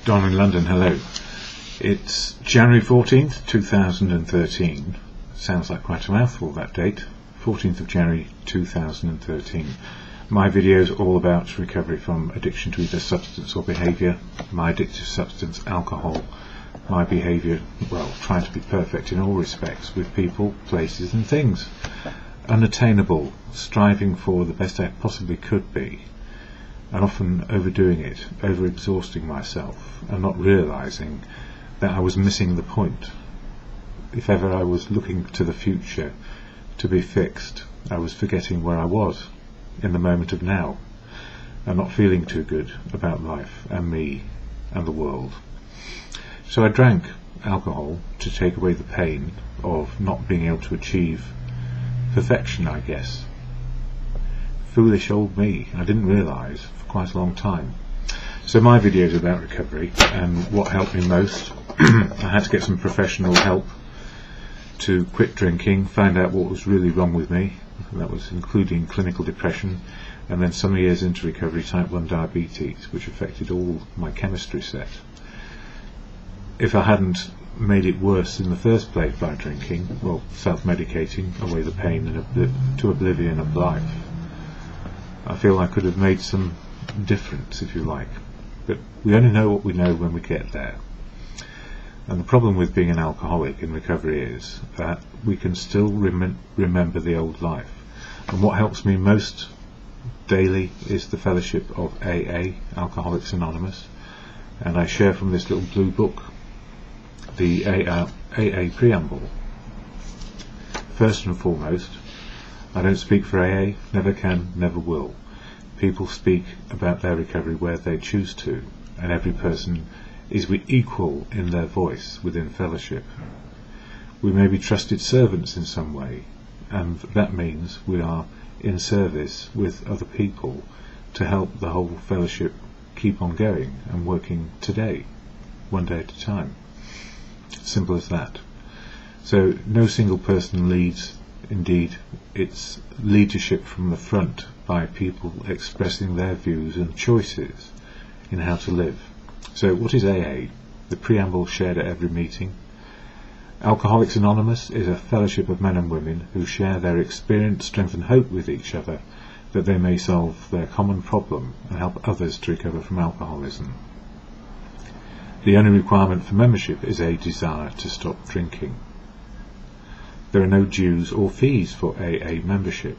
Don in London, hello. It's January 14th, 2013. Sounds like quite a mouthful, that date. 14th of January 2013. My video is all about recovery from addiction to either substance or behaviour. My addictive substance, alcohol. My behaviour, well, trying to be perfect in all respects with people, places and things. Unattainable, striving for the best I possibly could be, and often overdoing it, over-exhausting myself, and not realising that I was missing the point. If ever I was looking to the future to be fixed, I was forgetting where I was in the moment of now, and not feeling too good about life and me and the world. So I drank alcohol to take away the pain of not being able to achieve perfection, I guess. Foolish old me, I didn't realise for quite a long time. So my video is about recovery and what helped me most. I had to get some professional help to quit drinking, find out what was really wrong with me. That was including clinical depression, and then some years into recovery, type 1 diabetes, which affected all my chemistry set. If I hadn't made it worse in the first place by drinking, well, self-medicating away the pain and to oblivion of life, I feel I could have made some difference, if you like. But we only know what we know when we get there. And the problem with being an alcoholic in recovery is that we can still remember the old life. And what helps me most daily is the fellowship of AA, Alcoholics Anonymous, and I share from this little blue book the AA preamble. First and foremost, I don't speak for AA, never can, never will. People speak about their recovery where they choose to, and every person is equal in their voice within fellowship. We may be trusted servants in some way, and that means we are in service with other people to help the whole fellowship keep on going and working today, one day at a time. Simple as that. So no single person leads. Indeed, it's leadership from the front by people expressing their views and choices in how to live. So what is AA? The preamble shared at every meeting. Alcoholics Anonymous is a fellowship of men and women who share their experience, strength and hope with each other that they may solve their common problem and help others to recover from alcoholism. The only requirement for membership is a desire to stop drinking. There are no dues or fees for AA membership.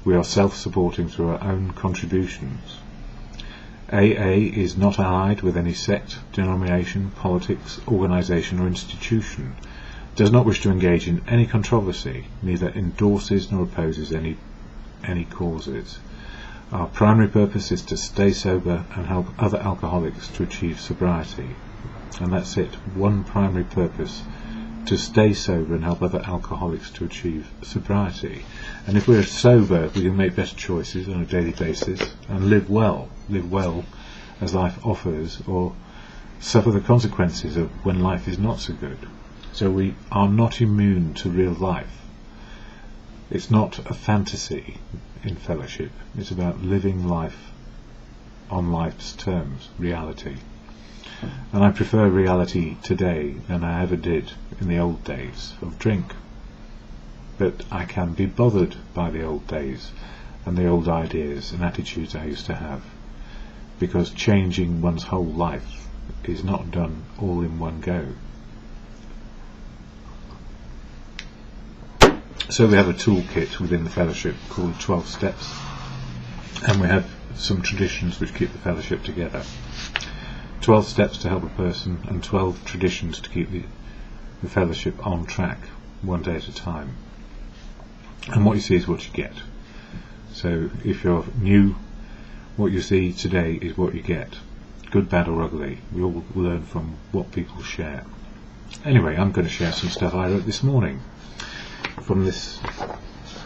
We are self-supporting through our own contributions. AA is not allied with any sect, denomination, politics, organisation or institution, does not wish to engage in any controversy, neither endorses nor opposes any causes. Our primary purpose is to stay sober and help other alcoholics to achieve sobriety. And that's it, one primary purpose, to stay sober and help other alcoholics to achieve sobriety. And if we're sober, we can make better choices on a daily basis and live well as life offers, or suffer the consequences of when life is not so good. So we are not immune to real life. It's not a fantasy in fellowship. It's about living life on life's terms, reality. And I prefer reality today than I ever did in the old days of drink. But I can be bothered by the old days and the old ideas and attitudes I used to have, because changing one's whole life is not done all in one go. So we have a toolkit within the fellowship called 12 Steps, and we have some traditions which keep the fellowship together. 12 steps to help a person and 12 traditions to keep the fellowship on track, one day at a time. And what you see is what you get. So if you're new, what you see today is what you get. Good, bad or ugly. We all learn from what people share. Anyway, I'm going to share some stuff I wrote this morning from this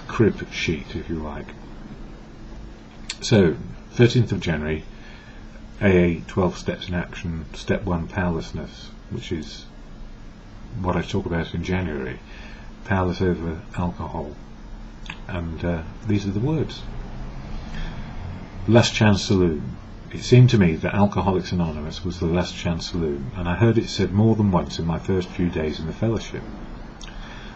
crib sheet, if you like. So, 13th of January, AA 12 Steps in Action, Step 1, Powerlessness, which is what I talk about in January. Powerless over alcohol. And these are the words. Last Chance Saloon. It seemed to me that Alcoholics Anonymous was the last chance saloon, and I heard it said more than once in my first few days in the fellowship.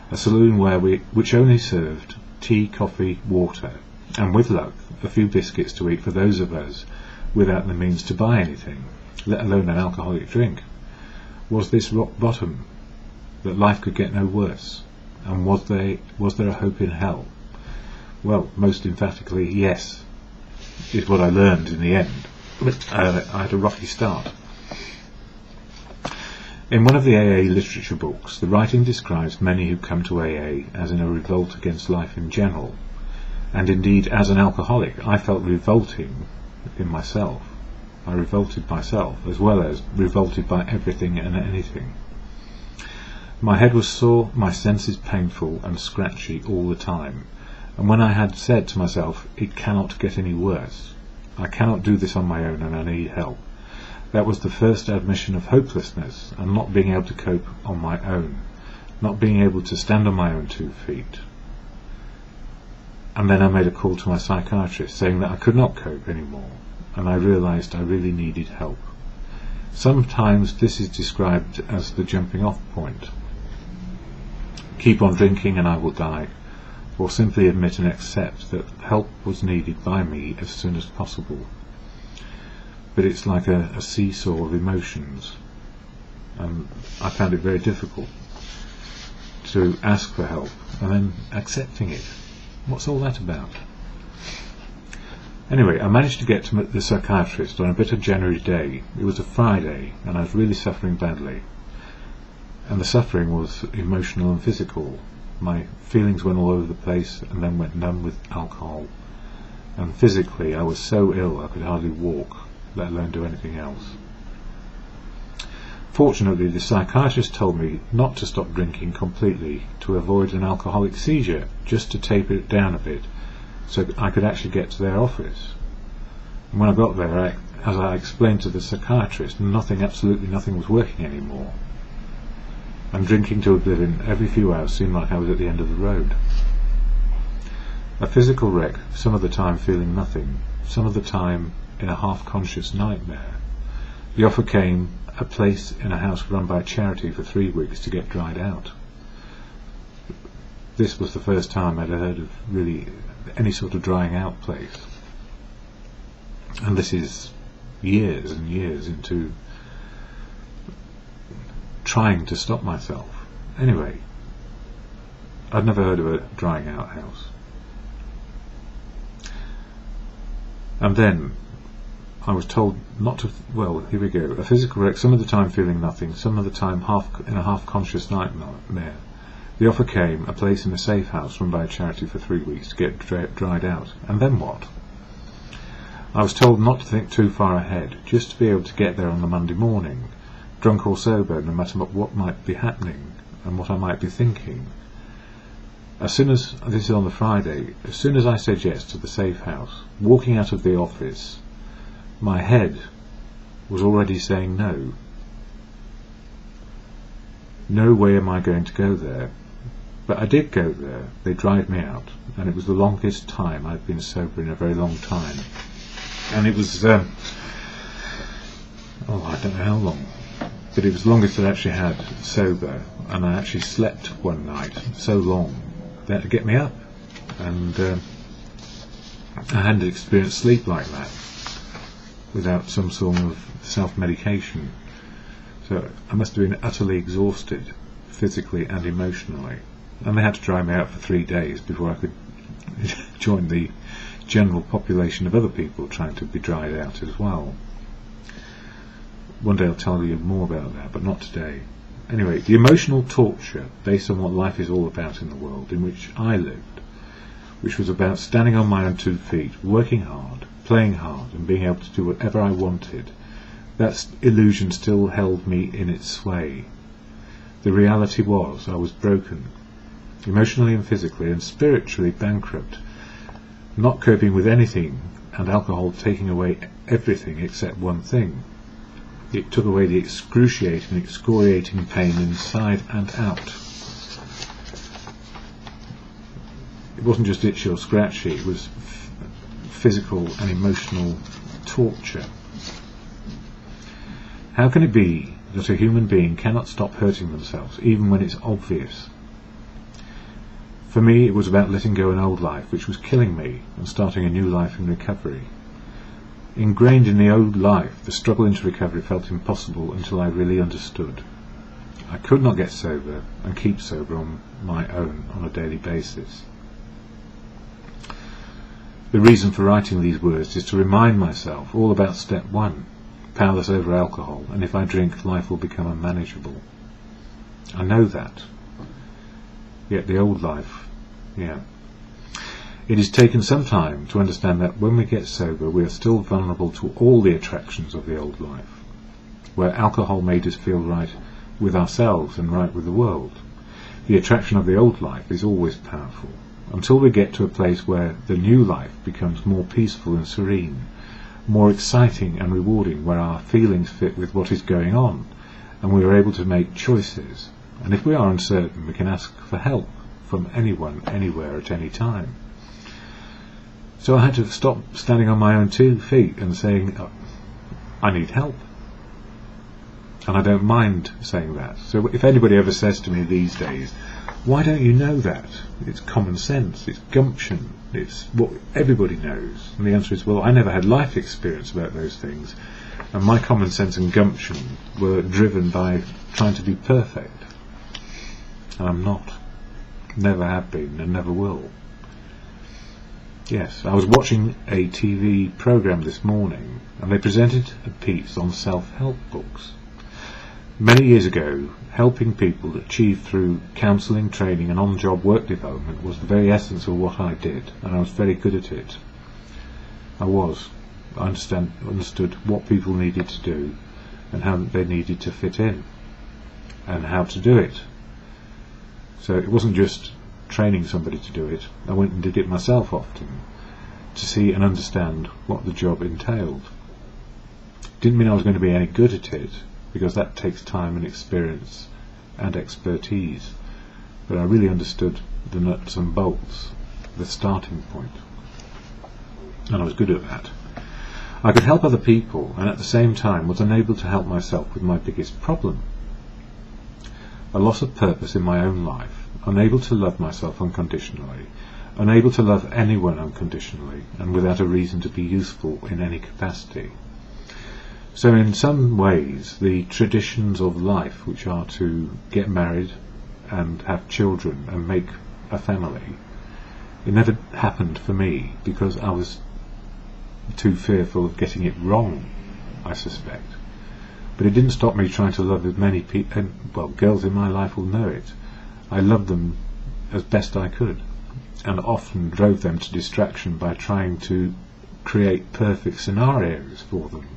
A saloon which only served tea, coffee, water, and with luck a few biscuits to eat for those of us without the means to buy anything, let alone an alcoholic drink. Was this rock bottom, that life could get no worse? And was there a hope in hell? Well, most emphatically, yes, is what I learned in the end. But I had a rocky start. In one of the AA literature books, the writing describes many who come to AA as in a revolt against life in general, and indeed as an alcoholic I felt revolting in myself. I revolted myself, as well as revolted by everything and anything. My head was sore, my senses painful and scratchy all the time, and when I had said to myself, it cannot get any worse, I cannot do this on my own and I need help, that was the first admission of hopelessness and not being able to cope on my own, not being able to stand on my own 2 feet. And then I made a call to my psychiatrist saying that I could not cope anymore, and I realised I really needed help. Sometimes this is described as the jumping off point. Keep on drinking and I will die, or simply admit and accept that help was needed by me as soon as possible. But it's like a seesaw of emotions, and I found it very difficult to ask for help and then accepting it. What's all that about? Anyway, I managed to get to the psychiatrist on a bitter January day. It was a Friday, and I was really suffering badly. And the suffering was emotional and physical. My feelings went all over the place and then went numb with alcohol. And physically, I was so ill I could hardly walk, let alone do anything else. Fortunately, the psychiatrist told me not to stop drinking completely, to avoid an alcoholic seizure, just to taper it down a bit, so I could actually get to their office. And when I got there, as I explained to the psychiatrist, absolutely nothing was working anymore. And drinking to oblivion every few hours seemed like I was at the end of the road. A physical wreck, some of the time feeling nothing, some of the time in a half-conscious nightmare. The offer came, a place in a house run by a charity for 3 weeks to get dried out. This was the first time I'd heard of really any sort of drying out place. And this is years and years into trying to stop myself. Anyway, I'd never heard of a drying out house. And then I was told not to, well, here we go, a physical wreck, some of the time feeling nothing, some of the time in a half-conscious nightmare. The offer came, a place in a safe house run by a charity for 3 weeks to get dried out. And then what? I was told not to think too far ahead, just to be able to get there on the Monday morning, drunk or sober, no matter what might be happening and what I might be thinking. This is on the Friday, as soon as I said yes to the safe house, walking out of the office, my head was already saying no. No way am I going to go there. But I did go there. They dried me out, and it was the longest time I've been sober in a very long time. And it was, I don't know how long, but it was the longest I'd actually had sober, and I actually slept one night so long they had to get me up, and I hadn't experienced sleep like that without some sort of self-medication. So I must have been utterly exhausted, physically and emotionally. And they had to dry me out for 3 days before I could join the general population of other people trying to be dried out as well. One day I'll tell you more about that, but not today. Anyway, the emotional torture based on what life is all about in the world in which I lived, which was about standing on my own 2 feet, working hard, playing hard, and being able to do whatever I wanted, that illusion still held me in its sway. The reality was I was broken, emotionally and physically and spiritually bankrupt, not coping with anything, and alcohol taking away everything except one thing. It took away the excruciating, excoriating pain inside and out. It wasn't just itchy or scratchy, it was physical and emotional torture. How can it be that a human being cannot stop hurting themselves, even when it's obvious? For me, it was about letting go an old life which was killing me and starting a new life in recovery. Ingrained in the old life, the struggle into recovery felt impossible until I really understood. I could not get sober and keep sober on my own on a daily basis. The reason for writing these words is to remind myself all about step 1, powerless over alcohol, and if I drink, life will become unmanageable. I know that. Yet the old life, It has taken some time to understand that when we get sober, we are still vulnerable to all the attractions of the old life, where alcohol made us feel right with ourselves and right with the world. The attraction of the old life is always powerful, until we get to a place where the new life becomes more peaceful and serene, more exciting and rewarding, where our feelings fit with what is going on, and we are able to make choices. And if we are uncertain, we can ask for help from anyone, anywhere, at any time. So I had to stop standing on my own 2 feet and saying, I need help. And I don't mind saying that. So if anybody ever says to me these days, why don't you know that? It's common sense, it's gumption, it's what everybody knows. And the answer is, well, I never had life experience about those things, and my common sense and gumption were driven by trying to be perfect. And I'm not. Never have been and never will. Yes, I was watching a TV programme this morning, and they presented a piece on self-help books. Many years ago, helping people achieve through counselling, training and on-job work development was the very essence of what I did, and I was very good at it. I understood what people needed to do and how they needed to fit in and how to do it. So it wasn't just training somebody to do it. I went and did it myself often to see and understand what the job entailed. Didn't mean I was going to be any good at it, because that takes time and experience and expertise, but I really understood the nuts and bolts, the starting point, and I was good at that. I could help other people, and at the same time was unable to help myself with my biggest problem: a loss of purpose in my own life, unable to love myself unconditionally, unable to love anyone unconditionally, and without a reason to be useful in any capacity. So in some ways, the traditions of life, which are to get married and have children and make a family, it never happened for me because I was too fearful of getting it wrong, I suspect. But it didn't stop me trying to love as many people, and, well, girls in my life will know it. I loved them as best I could, and often drove them to distraction by trying to create perfect scenarios for them,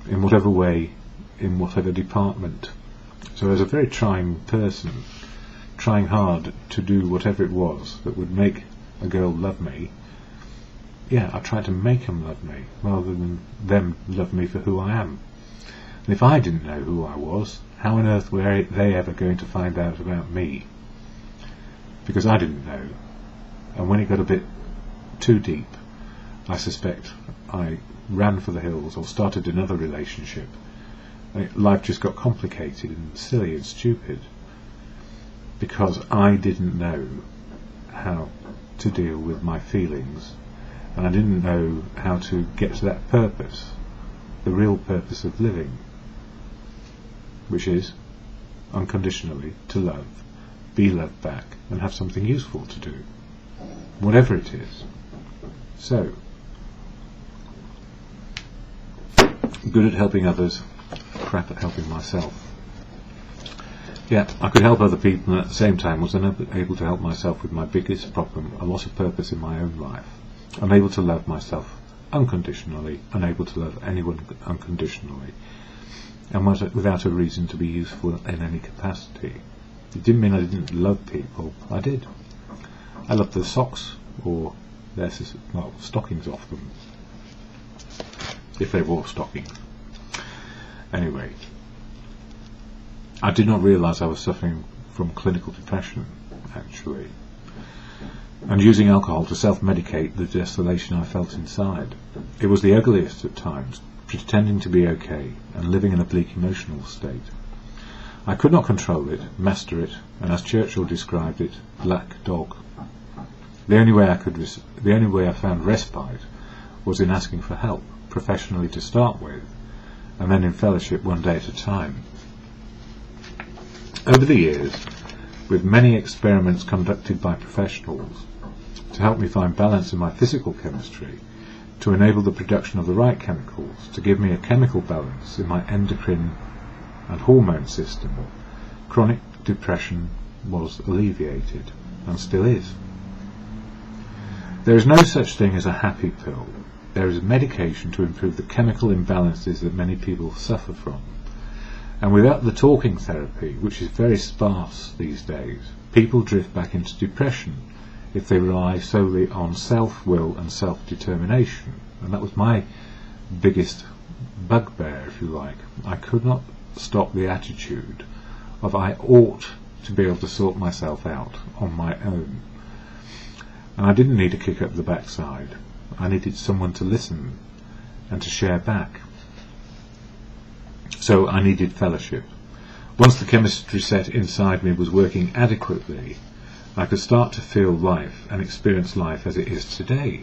in whatever way, in whatever department. So as a very trying person, trying hard to do whatever it was that would make a girl love me, I tried to make them love me, rather than them love me for who I am. And if I didn't know who I was, how on earth were they ever going to find out about me? Because I didn't know. And when it got a bit too deep, I suspect I ran for the hills or started another relationship. Life just got complicated and silly and stupid because I didn't know how to deal with my feelings, and I didn't know how to get to that purpose, the real purpose of living, which is unconditionally to love, be loved back, and have something useful to do, whatever it is. So, good at helping others, crap at helping myself. I could help other people, and at the same time was unable to help myself with my biggest problem, a loss of purpose in my own life. Unable to love myself unconditionally, unable to love anyone unconditionally, and without a reason to be useful in any capacity. It didn't mean I didn't love people. I did. I loved their socks, or their stockings off them, if they wore stockings. Anyway, I did not realise I was suffering from clinical depression, actually, and using alcohol to self-medicate the desolation I felt inside. It was the ugliest at times, pretending to be okay and living in a bleak emotional state. I could not control it, master it, and as Churchill described it, black dog. The only way I found respite was in asking for help, professionally to start with, and then in fellowship one day at a time. Over the years, with many experiments conducted by professionals to help me find balance in my physical chemistry, to enable the production of the right chemicals, to give me a chemical balance in my endocrine and hormone system, chronic depression was alleviated, and still is. There is no such thing as a happy pill. There is medication to improve the chemical imbalances that many people suffer from. And without the talking therapy, which is very sparse these days, people drift back into depression if they rely solely on self-will and self-determination. And that was my biggest bugbear, if you like. I could not stop the attitude of I ought to be able to sort myself out on my own. And I didn't need a kick up the backside. I needed someone to listen and to share back. So I needed fellowship. Once the chemistry set inside me was working adequately, I could start to feel life and experience life as it is today.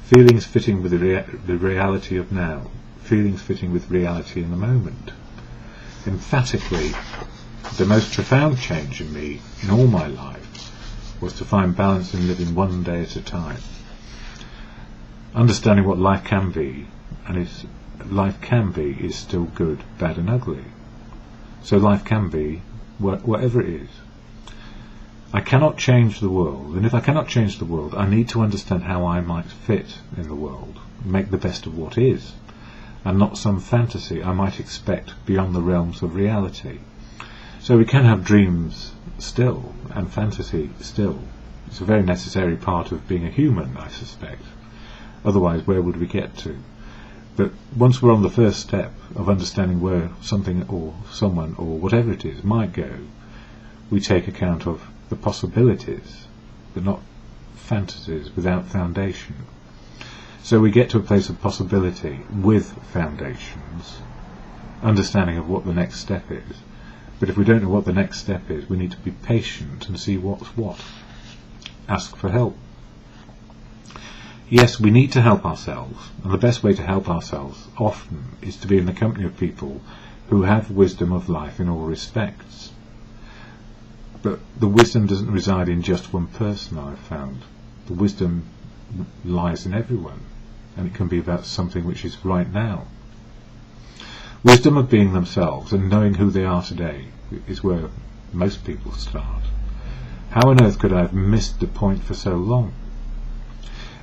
Feelings fitting with the reality of now. Feelings fitting with reality in the moment. Emphatically, the most profound change in me in all my life was to find balance in living one day at a time. Understanding what life can be, and is still good, bad and ugly. So life can be whatever it is. I cannot change the world, and if I cannot change the world, I need to understand how I might fit in the world, make the best of what is, and not some fantasy I might expect beyond the realms of reality. So we can have dreams still, and fantasy still. It's a very necessary part of being a human, I suspect. Otherwise, where would we get to? But once we're on the first step of understanding where something or someone or whatever it is might go, we take account of the possibilities, but not fantasies without foundation. So we get to a place of possibility with foundations, understanding of what the next step is. But if we don't know what the next step is, we need to be patient and see what's what. Ask for help. Yes, we need to help ourselves, and the best way to help ourselves often is to be in the company of people who have wisdom of life in all respects. But the wisdom doesn't reside in just one person, I've found. The wisdom lies in everyone, and it can be about something which is right now. Wisdom of being themselves and knowing who they are today is where most people start. How on earth could I have missed the point for so long?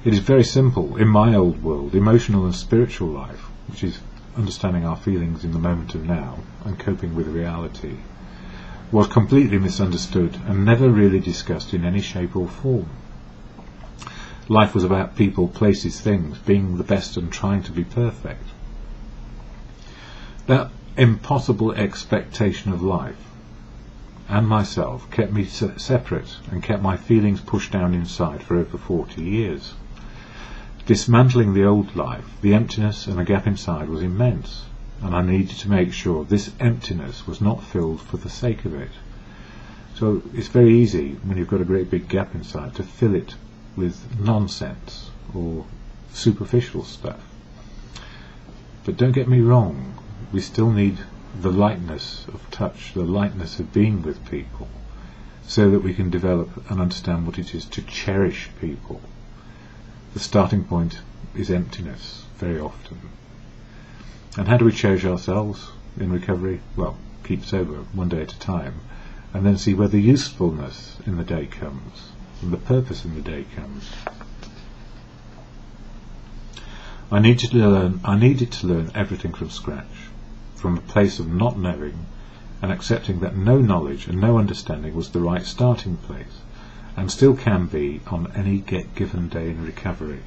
It is very simple. In my old world, emotional and spiritual life, which is understanding our feelings in the moment of now and coping with reality, was completely misunderstood and never really discussed in any shape or form. Life was about people, places, things, being the best and trying to be perfect. That impossible expectation of life and myself kept me separate and kept my feelings pushed down inside for over 40 years. Dismantling the old life, the emptiness and the gap inside was immense, and I needed to make sure this emptiness was not filled for the sake of it. So it's very easy when you've got a great big gap inside to fill it with nonsense or superficial stuff. But don't get me wrong, we still need the lightness of touch, the lightness of being with people, so that we can develop and understand what it is to cherish people. The starting point is emptiness, very often. And how do we cherish ourselves in recovery? Well, keep sober one day at a time, and then see where the usefulness in the day comes, and the purpose in the day comes. I needed to learn everything from scratch, from a place of not knowing and accepting that no knowledge and no understanding was the right starting place, and still can be on any given day in recovery.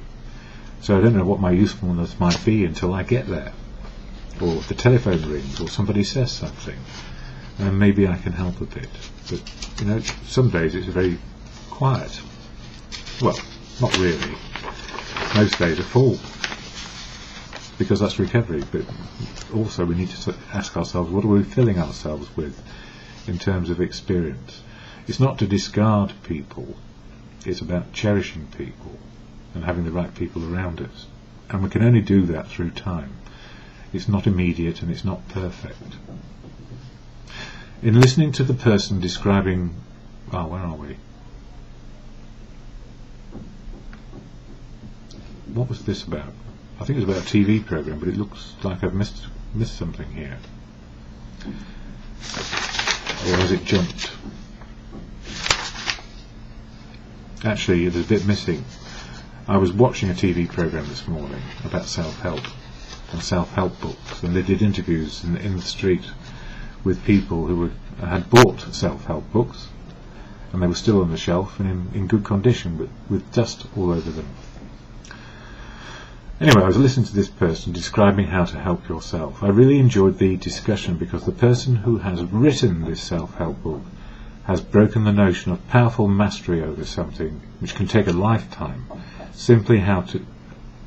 So I don't know what my usefulness might be until I get there, or the telephone rings, or somebody says something, and maybe I can help a bit. But some days it's very quiet. Well, not really. Most days are full. because that's recovery, but also we need to ask ourselves, what are we filling ourselves with in terms of experience? It's not to discard people, it's about cherishing people and having the right people around us, and we can only do that through time. It's not immediate and it's not perfect. In listening to the person describing, where are we? What was this about? I think it was about a TV program, but it looks like I've missed something here. Or has it jumped? Actually, there's a bit missing. I was watching a TV program this morning about self-help and self-help books, and they did interviews in the street with people who had bought self-help books, and they were still on the shelf and in good condition, but with dust all over them. Anyway, I was listening to this person describing how to help yourself. I really enjoyed the discussion because the person who has written this self-help book has broken the notion of powerful mastery over something which can take a lifetime, simply how to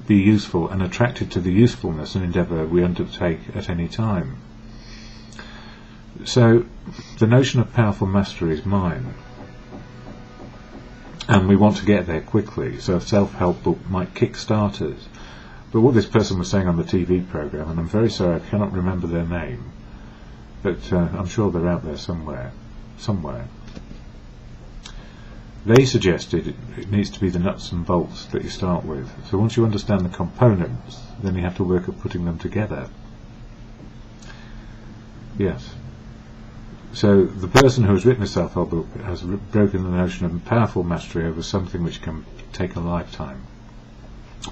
be useful and attracted to the usefulness and endeavour we undertake at any time. So, the notion of powerful mastery is mine, and we want to get there quickly, so a self-help book might kick-start us. But what this person was saying on the TV program, and I'm very sorry I cannot remember their name, but I'm sure they're out there somewhere. They suggested it needs to be the nuts and bolts that you start with. So once you understand the components, then you have to work at putting them together. Yes. So the person who has written a self-help book has broken the notion of powerful mastery over something which can take a lifetime.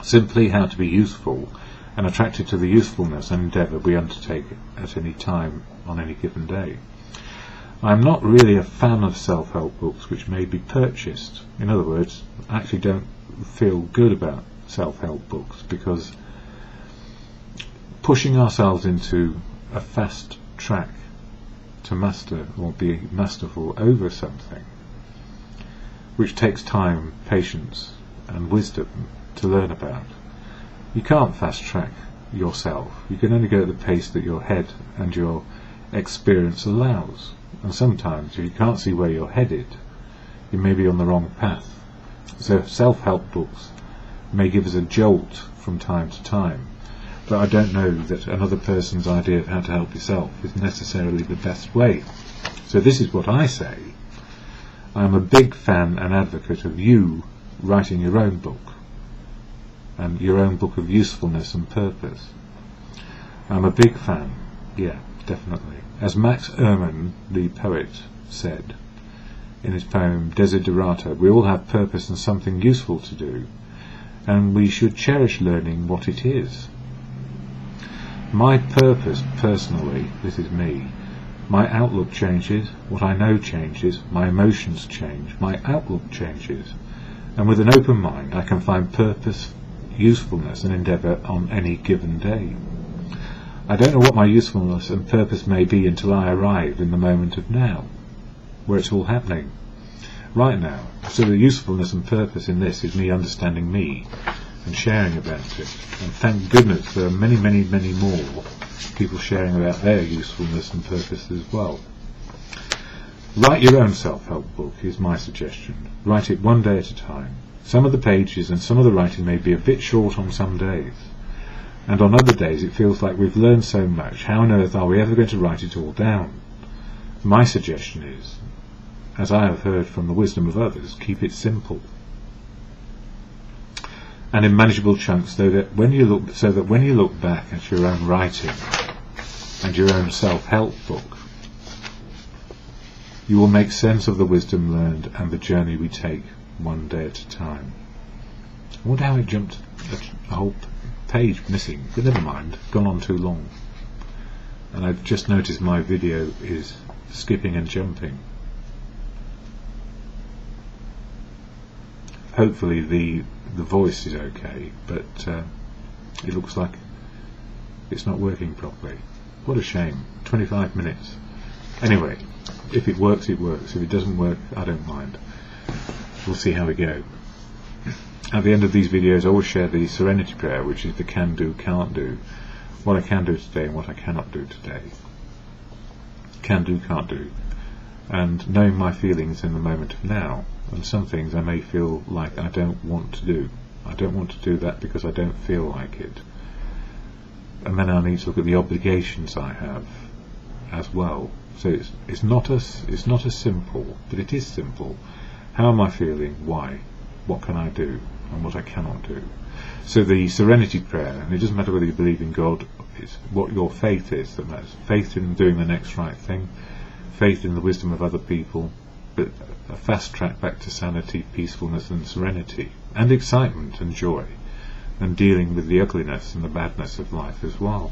Simply how to be useful and attracted to the usefulness and endeavour we undertake at any time on any given day. I am not really a fan of self-help books which may be purchased. In other words, I actually don't feel good about self-help books because pushing ourselves into a fast track to master or be masterful over something which takes time, patience and wisdom to learn about. You can't fast track yourself. You can only go at the pace that your head and your experience allows. And sometimes if you can't see where you're headed, you may be on the wrong path. So self-help books may give us a jolt from time to time, but I don't know that another person's idea of how to help yourself is necessarily the best way. So this is what I say. I am a big fan and advocate of you writing your own book, and your own book of usefulness and purpose. I'm a big fan, yeah, definitely. As Max Ehrmann, the poet, said in his poem Desiderata, we all have purpose and something useful to do, and we should cherish learning what it is. My purpose, personally, this is me, my outlook changes, what I know changes, my emotions change, my outlook changes, and with an open mind I can find purpose, usefulness and endeavour on any given day. I don't know what my usefulness and purpose may be until I arrive in the moment of now, where it's all happening, right now. So the usefulness and purpose in this is me understanding me and sharing about it, and thank goodness there are many, many, many more people sharing about their usefulness and purpose as well. Write your own self-help book is my suggestion. Write it one day at a time. Some of the pages and some of the writing may be a bit short on some days, and on other days it feels like we've learned so much, how on earth are we ever going to write it all down? My suggestion is, as I have heard from the wisdom of others, keep it simple and in manageable chunks, so that when you look back at your own writing and your own self-help book, you will make sense of the wisdom learned and the journey we take one day at a time. I wonder how it jumped a whole page missing, but never mind, gone on too long. And I've just noticed my video is skipping and jumping. Hopefully the voice is okay, but it looks like it's not working properly. What a shame. 25 minutes. Anyway, if it works, it works. If it doesn't work, I don't mind. We'll see how we go. At the end of these videos I always share the Serenity Prayer, which is the can do, can't do. What I can do today and what I cannot do today. Can do, can't do. And knowing my feelings in the moment of now. And some things I may feel like I don't want to do. I don't want to do that because I don't feel like it. And then I need to look at the obligations I have as well. So it's not as simple, but it is simple. How am I feeling? Why? What can I do? And what I cannot do. So the Serenity Prayer, and it doesn't matter whether you believe in God, it's what your faith is that matters. Faith in doing the next right thing, faith in the wisdom of other people, but a fast track back to sanity, peacefulness and serenity, and excitement and joy, and dealing with the ugliness and the badness of life as well.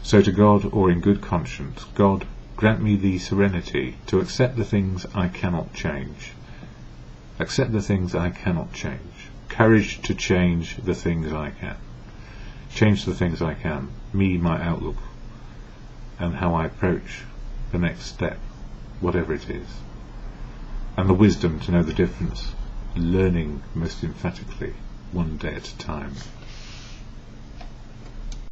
So to God, or in good conscience, God, grant me the serenity to accept the things I cannot change. Accept the things I cannot change. Courage to change the things I can. Change the things I can. Me, my outlook, and how I approach the next step, whatever it is. And the wisdom to know the difference, learning most emphatically, one day at a time.